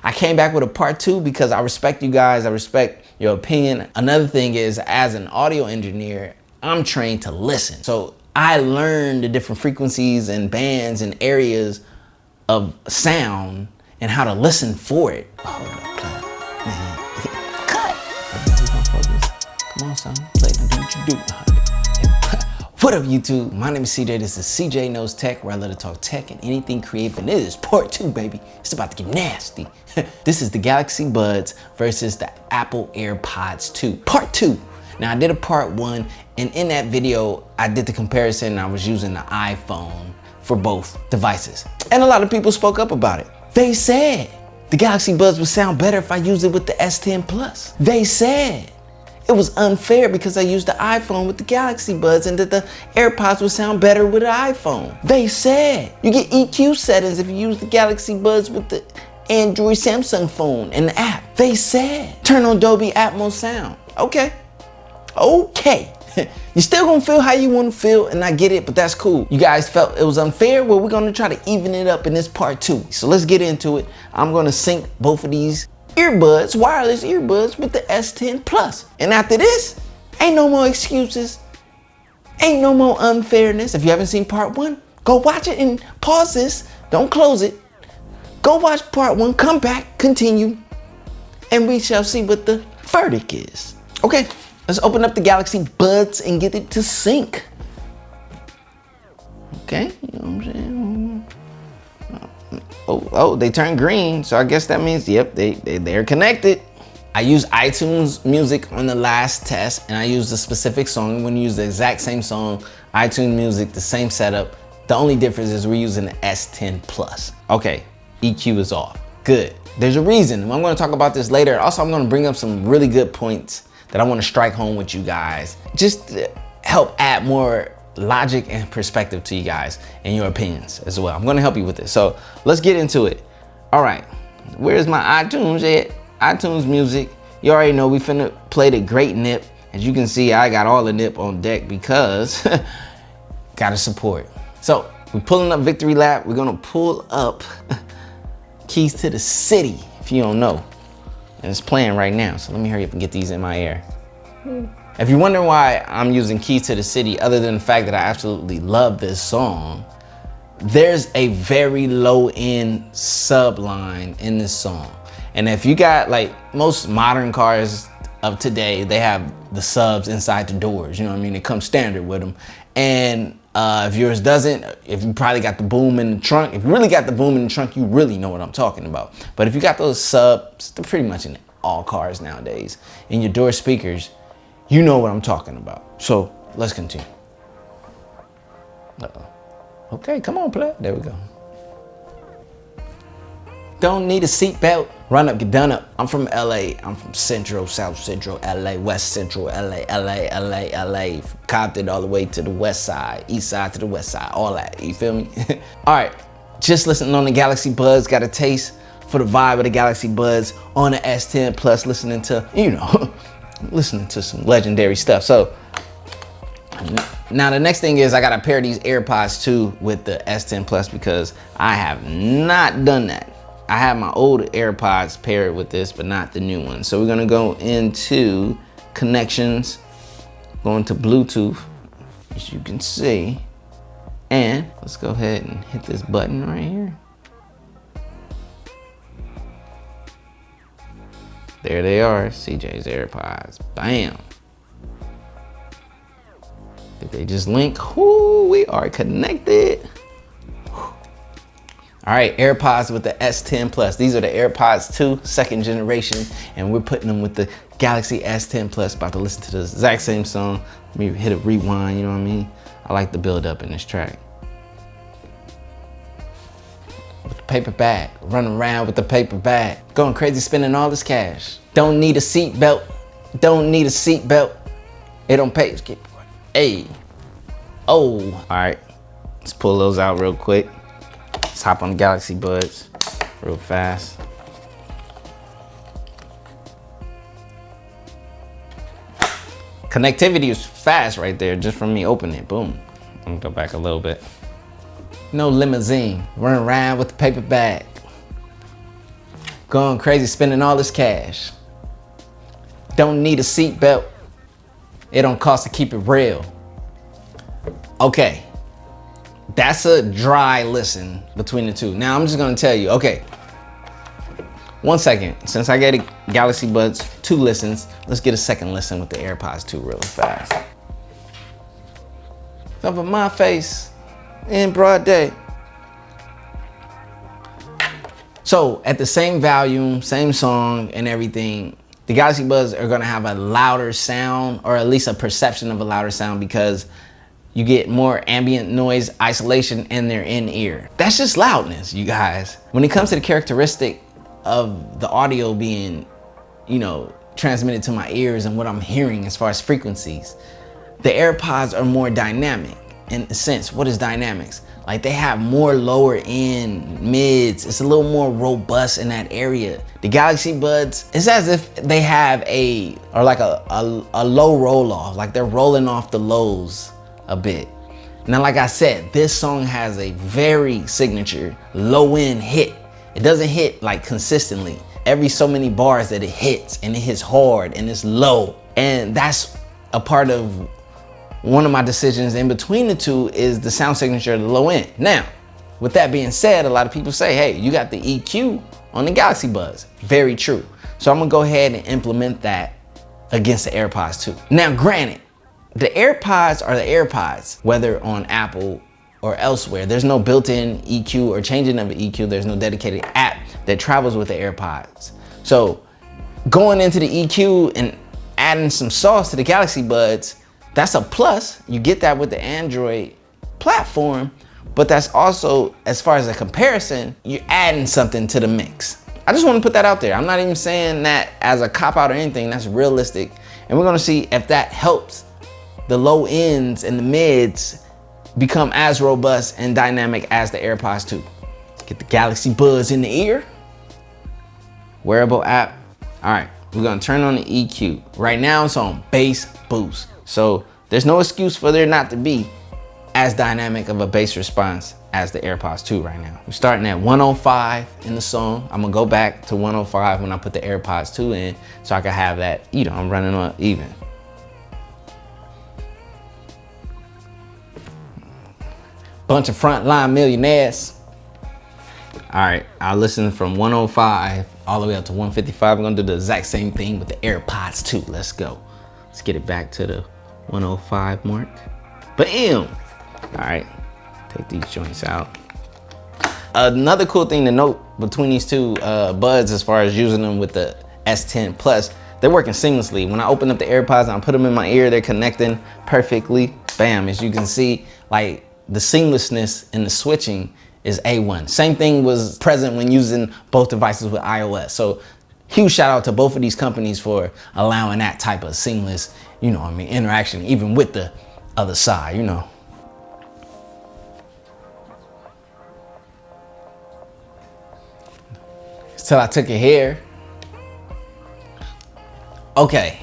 I came back with a part 2 because I respect you guys. I respect your opinion. Another thing is, as an audio engineer, I'm trained to listen. So I learned the different frequencies and bands and areas of sound and how to listen for it. Hold up, man. Cut. Come on, son. Play it and do what you do. What up, YouTube? My name is CJ. This is CJ Knows Tech, where I love to talk tech and anything creative. And it is part 2, baby. It's about to get nasty. This is the Galaxy Buds versus the Apple AirPods 2. Part 2. Now, I did a part 1, and in that video, I did the comparison, and I was using the iPhone for both devices. And a lot of people spoke up about it. They said the Galaxy Buds would sound better if I used it with the S10 Plus. They said it was unfair because I used the iPhone with the Galaxy Buds and that the AirPods would sound better with the iPhone. They said you get EQ settings if you use the Galaxy Buds with the Android Samsung phone and the app. They said turn on Dolby Atmos sound. Okay. You still gonna feel how you wanna feel, and I get it, but that's cool. You guys felt it was unfair? Well, we're gonna try to even it up in this part 2. So let's get into it. I'm gonna sync both of these earbuds, wireless earbuds, with the S10 Plus. And after this, ain't no more excuses. Ain't no more unfairness. If you haven't seen part 1, go watch it and pause this. Don't close it. Go watch part 1, come back, continue, and we shall see what the verdict is. Okay, let's open up the Galaxy Buds and get it to sync. Okay, you know what I'm saying? Oh, they turned green, so I guess that means, yep, they're connected. I used iTunes Music on the last test, and I used a specific song. I'm gonna use the exact same song, iTunes Music, the same setup. The only difference is we're using the S10 Plus. Okay, EQ is off. Good. There's a reason. I'm gonna talk about this later. Also, I'm gonna bring up some really good points that I wanna strike home with you guys, just to help add more logic and perspective to you guys and your opinions as well. I'm gonna help you with this. So let's get into it. All right, where's my iTunes at? iTunes Music. You already know we finna play the great nip. As you can see, I got all the nip on deck because gotta support. So we're pulling up Victory Lap. We're gonna pull up Keys to the City, if you don't know. And it's playing right now. So let me hurry up and get these in my ear. If you're wondering why I'm using Keys to the City, other than the fact that I absolutely love this song, there's a very low end sub line in this song. And if you got, like, most modern cars of today, they have the subs inside the doors, you know what I mean? It comes standard with them. And if yours doesn't, if you probably got the boom in the trunk, if you really got the boom in the trunk, you really know what I'm talking about. But if you got those subs, they're pretty much in all cars nowadays, in your door speakers, you know what I'm talking about. So let's continue. Uh-oh. Okay, come on, play. There we go. Don't need a seatbelt. Run up, get done up. I'm from LA. I'm from Central, South Central LA, West Central LA, LA. From Compton all the way to the west side, east side to the west side, all that. You feel me? All right, just listening on the Galaxy Buds, got a taste for the vibe of the Galaxy Buds on the S10 Plus, listening to, you know, listening to some legendary stuff. So now the next thing is I gotta pair these AirPods 2 with the S10 Plus because I have not done that. I have my old AirPods paired with this, but not the new one. So we're gonna go into connections, go into Bluetooth, as you can see. And let's go ahead and hit this button right here. There they are, CJ's AirPods, bam. Did they just link? Ooh, we are connected. All right, AirPods with the S10 Plus. These are the AirPods 2, 2nd generation, and we're putting them with the Galaxy S10 Plus. About to listen to the exact same song. Let me hit a rewind, you know what I mean? I like the build up in this track. With the paper bag, running around with the paper bag. Going crazy, spending all this cash. Don't need a seat belt. Don't need a seat belt. It don't pay. Hey. Oh. All right, let's pull those out real quick. Let's hop on the Galaxy Buds real fast. Connectivity is fast right there just from me opening it. Boom. I'm gonna go back a little bit. No limousine, running around with the paper bag. going crazy, spending all this cash. Don't need a seatbelt. It don't cost to keep it real. Okay, that's a dry listen between the two. Now I'm just gonna tell you, okay, 1 second. Since I gave the Galaxy Buds 2 listens, let's get a second listen with the AirPods 2 real fast. Up in my face in broad day. So at the same volume, same song and everything, the Galaxy Buds are gonna have a louder sound, or at least a perception of a louder sound, because you get more ambient noise isolation and they're in ear. That's just loudness, you guys. When it comes to the characteristic of the audio being, you know, transmitted to my ears and what I'm hearing as far as frequencies, the AirPods are more dynamic in a sense. What is dynamics? Like, they have more lower end mids. It's a little more robust in that area. The Galaxy Buds, it's as if they have a low roll off, like they're rolling off the lows a bit. Now, like I said, this song has a very signature low end hit. It doesn't hit like consistently. Every so many bars that it hits, and it hits hard and it's low. And that's a part of one of my decisions in between the two, is the sound signature of the low end. Now, with that being said, a lot of people say, hey, you got the EQ on the Galaxy Buds. Very true. So I'm gonna go ahead and implement that against the AirPods 2. Now, granted, the AirPods are the AirPods, whether on Apple or elsewhere. There's no built-in EQ or changing of an EQ. There's no dedicated app that travels with the AirPods. So going into the EQ and adding some sauce to the Galaxy Buds, that's a plus. You get that with the Android platform, but that's also, as far as a comparison, you're adding something to the mix. I just want to put that out there. I'm not even saying that as a cop-out or anything. That's realistic. And we're gonna see if that helps the low ends and the mids become as robust and dynamic as the AirPods 2. Get the Galaxy Buds in the ear. Wearable app. All right, we're gonna turn on the EQ. Right now it's on bass boost. So there's no excuse for there not to be as dynamic of a bass response as the AirPods 2 right now. We're starting at 105 in the song. I'm gonna go back to 105 when I put the AirPods 2 in, so I can have that, you know, I'm running on even. Bunch of frontline millionaires. All right, I'll listen from 105 all the way up to 155. I'm gonna do the exact same thing with the AirPods 2. Let's go. Let's get it back to the 105 mark. Bam! All right, take these joints out. Another cool thing to note between these two buds, as far as using them with the S10 Plus, they're working seamlessly. When I open up the AirPods and I put them in my ear, they're connecting perfectly. Bam, as you can see, like, the seamlessness in the switching is A1. Same thing was present when using both devices with iOS. So huge shout out to both of these companies for allowing that type of seamless, you know what I mean, interaction, even with the other side, you know. Till I took it here. Okay,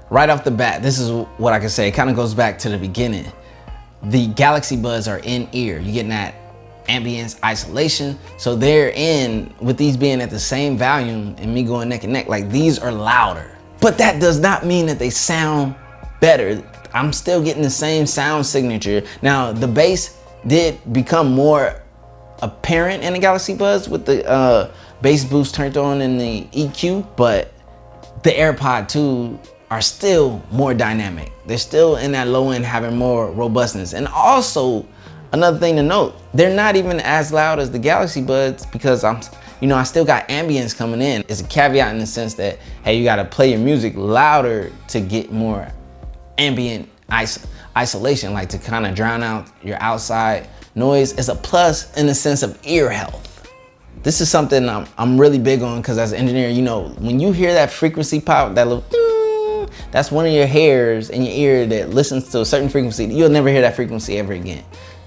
right off the bat, this is what I can say. It kind of goes back to the beginning. The Galaxy Buds are in ear. You're getting that ambience isolation. So they're in, with these being at the same volume and me going neck and neck, like, these are louder. But that does not mean that they sound better. I'm still getting the same sound signature. Now, the bass did become more apparent in the Galaxy Buds with the bass boost turned on in the EQ, but the AirPod 2 are still more dynamic. They're still in that low end, having more robustness. And also, another thing to note, they're not even as loud as the Galaxy Buds, because I still got ambience coming in. It's a caveat in the sense that, hey, you gotta play your music louder to get more ambient isolation, like to kind of drown out your outside noise. It's a plus in the sense of ear health. This is something I'm really big on, because as an engineer, you know, when you hear that frequency pop, that little ding, that's one of your hairs in your ear that listens to a certain frequency. You'll never hear that frequency ever again.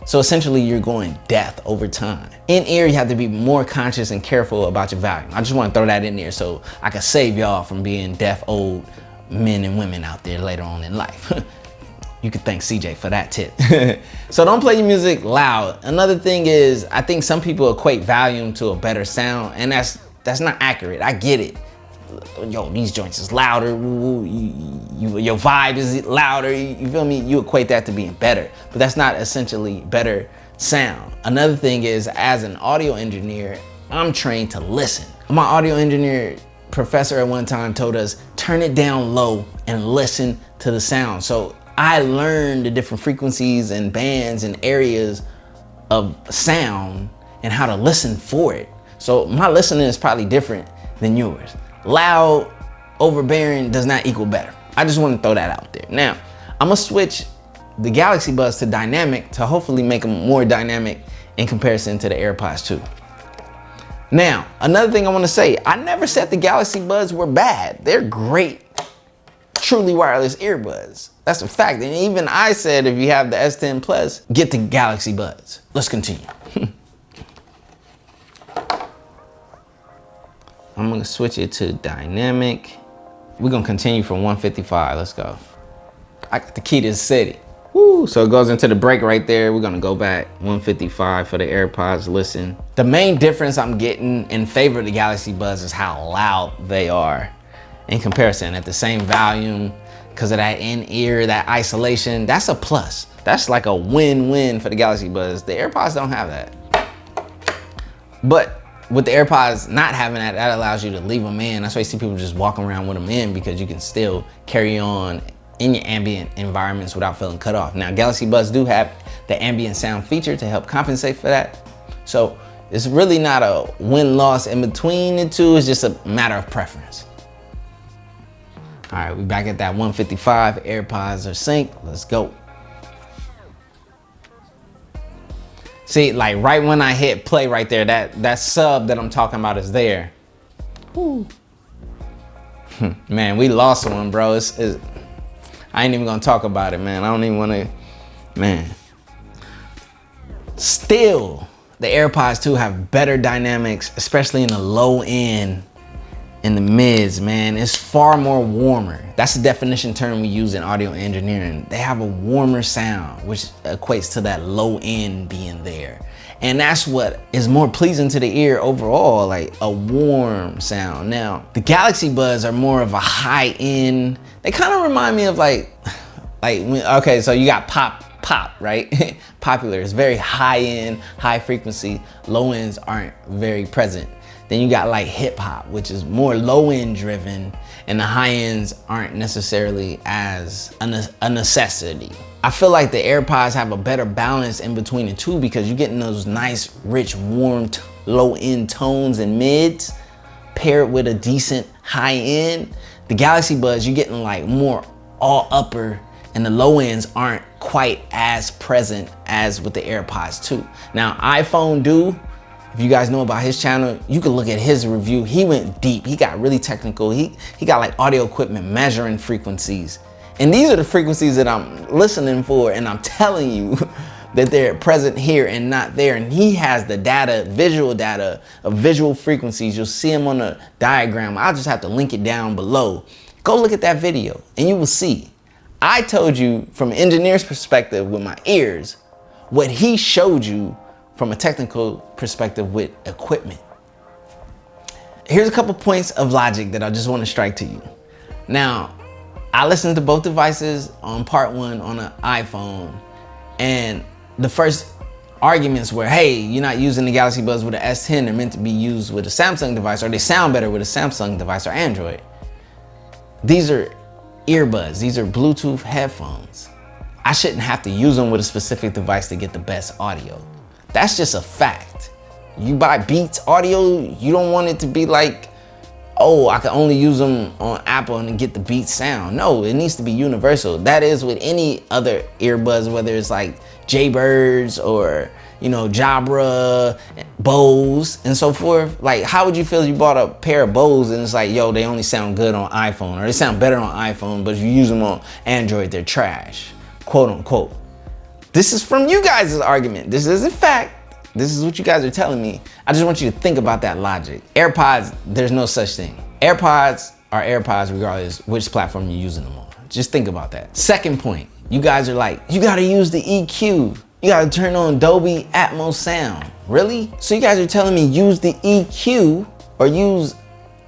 So essentially, you're going deaf over time. In ear, you have to be more conscious and careful about your volume. I just want to throw that in there so I can save y'all from being deaf old men and women out there later on in life. You could thank CJ for that tip. So don't play your music loud. Another thing is, I think some people equate volume to a better sound, and that's That's not accurate. I get it. Yo, these joints is louder. Your vibe is louder. You feel me? You equate that to being better, but that's not essentially better sound. Another thing is, as an audio engineer, I'm trained to listen. My audio engineer professor at one time told us, turn it down low and listen to the sound. So I learned the different frequencies and bands and areas of sound and how to listen for it. So my listening is probably different than yours. Loud, overbearing does not equal better. I just want to throw that out there. Now, I'm gonna switch the Galaxy Buds to dynamic to hopefully make them more dynamic in comparison to the AirPods 2. Now, another thing I want to say, I never said the Galaxy Buds were bad. They're great, truly wireless earbuds. That's a fact. And even I said, if you have the S10 Plus, get the Galaxy Buds. Let's continue. I'm gonna switch it to dynamic. We're gonna continue from 155, let's go. I got the key to the city. Woo, so it goes into the break right there. We're gonna go back 155 for the AirPods, listen. The main difference I'm getting in favor of the Galaxy Buds is how loud they are in comparison at the same volume. Because of that in-ear, that isolation, that's a plus. That's like a win-win for the Galaxy Buds. The AirPods don't have that. But with the AirPods not having that, that allows you to leave them in. That's why you see people just walking around with them in, because you can still carry on in your ambient environments without feeling cut off. Now, Galaxy Buds do have the ambient sound feature to help compensate for that. So it's really not a win-loss in between the two. It's just a matter of preference. All right, we back at that 155. AirPods are synced. Let's go. See, like right when I hit play right there, that sub that I'm talking about is there. Woo. Man, we lost one, bro. I ain't even gonna talk about it, man. I don't even wanna, man. Still, the AirPods 2 have better dynamics, especially in the low end, in the mids, man. It's far more warmer. That's the definition term we use in audio engineering. They have a warmer sound, which equates to that low end being there. And that's what is more pleasing to the ear overall, like a warm sound. Now, the Galaxy Buds are more of a high end. They kind of remind me of okay, so you got pop, right? Popular is very high end, high frequency. Low ends aren't very present. Then you got like hip hop, which is more low end driven, and the high ends aren't necessarily as a necessity. I feel like the AirPods have a better balance in between the two, because you're getting those nice, rich, warm, low end tones and mids paired with a decent high end. The Galaxy Buds, you're getting like more all upper, and the low ends aren't quite as present as with the AirPods 2. Now, iPhone do. If you guys know about his channel, you can look at his review. He went deep. He got really technical. He got like audio equipment measuring frequencies. And these are the frequencies that I'm listening for, and I'm telling you that they're present here and not there. And he has the data, visual data of visual frequencies. You'll see them on the diagram. I'll just have to link it down below. Go look at that video and you will see. I told you from an engineer's perspective with my ears, what he showed you from a technical perspective with equipment. Here's a couple points of logic that I just want to strike to you. Now, I listened to both devices on part one on an iPhone, and the first arguments were, hey, you're not using the Galaxy Buds with an S10, they're meant to be used with a Samsung device, or they sound better with a Samsung device or Android. These are earbuds, these are Bluetooth headphones. I shouldn't have to use them with a specific device to get the best audio. That's just a fact. You buy Beats audio, you don't want it to be like, oh, I can only use them on Apple and get the Beats sound. No, it needs to be universal. That is with any other earbuds, whether it's like Jaybirds or, you know, Jabra, Bose, and so forth. Like, how would you feel if you bought a pair of Bose and it's like, yo, they only sound good on iPhone, or they sound better on iPhone, but if you use them on Android, they're trash, quote unquote. This is from you guys' argument. This isn't fact. This is what you guys are telling me. I just want you to think about that logic. AirPods, there's no such thing. AirPods are AirPods regardless which platform you're using them on. Just think about that. Second point, you guys are like, you gotta use the EQ. You gotta turn on Dolby Atmos sound. Really? So you guys are telling me use the EQ or use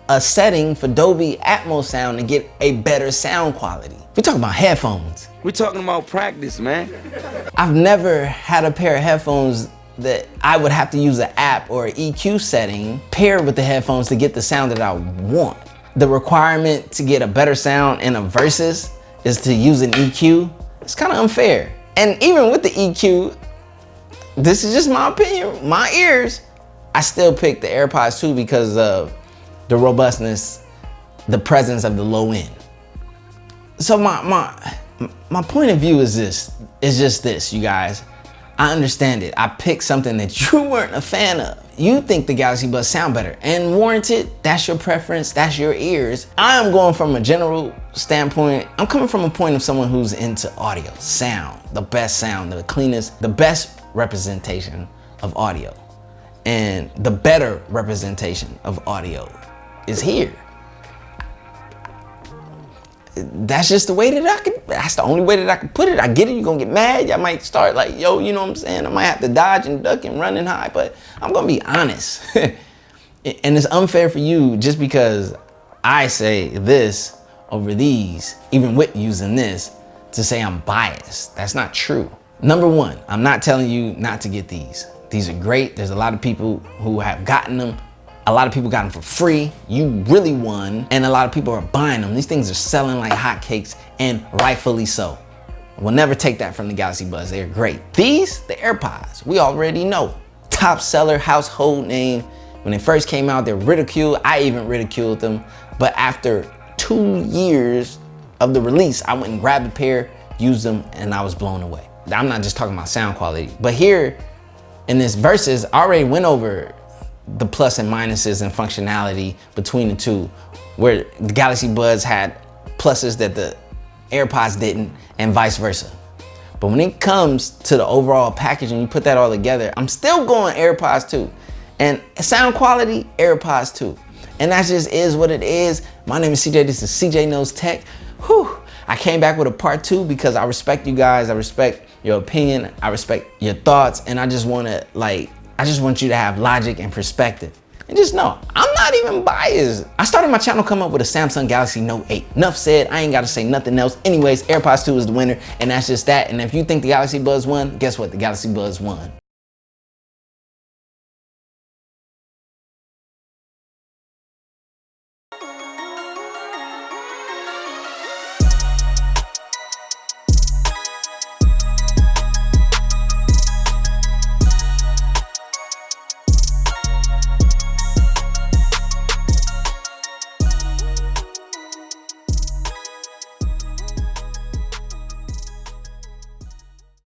a setting for Dolby Atmos sound to get a better sound quality. We're talking about headphones. We're talking about practice, man. I've never had a pair of headphones that I would have to use an app or an EQ setting paired with the headphones to get the sound that I want. The requirement to get a better sound in a versus is to use an EQ. It's kind of unfair. And even with the EQ, this is just my opinion, my ears, I still pick the AirPods 2 because of the robustness, the presence of the low end. So my point of view is just this, you guys. I understand it. I picked something that you weren't a fan of. You think the Galaxy Buds sound better, and warranted, that's your preference, that's your ears. I am going from a general standpoint. I'm coming from a point of someone who's into audio, sound, the cleanest, the best representation of audio. And the better representation of audio is here. That's just the way that that's the only way that I can put it. I get it, you're gonna get mad. Y'all might start like, yo, you know what I'm saying? I might have to dodge and duck and run and hide, but I'm gonna be honest. And it's unfair for you just because I say this over these, even with using this, to say I'm biased. That's not true. Number one, I'm not telling you not to get these. These are great. There's a lot of people who have gotten them. A lot of people got them for free. You really won. And a lot of people are buying them. These things are selling like hotcakes, and rightfully so. We'll never take that from the Galaxy Buds. They're great. These, the AirPods, we already know. Top seller, household name. When they first came out, they're ridiculed. I even ridiculed them. But after 2 years of the release, I went and grabbed a pair, used them, and I was blown away. I'm not just talking about sound quality, but here in this versus, I already went over the plus and minuses and functionality between the two, where the Galaxy Buds had pluses that the AirPods didn't, and vice versa. But when it comes to the overall package and you put that all together, I'm still going AirPods 2. And sound quality, AirPods 2. And that just is what it is. My name is CJ, this is CJ Knows Tech. Whew. I came back with a part 2 because I respect you guys, I respect your opinion, I respect your thoughts, and I just want you to have logic and perspective. And just know, I'm not even biased. I started my channel coming up with a Samsung Galaxy Note 8. Enough said, I ain't gotta say nothing else. Anyways, AirPods 2 is the winner, and that's just that. And if you think the Galaxy Buds won, guess what? The Galaxy Buds won.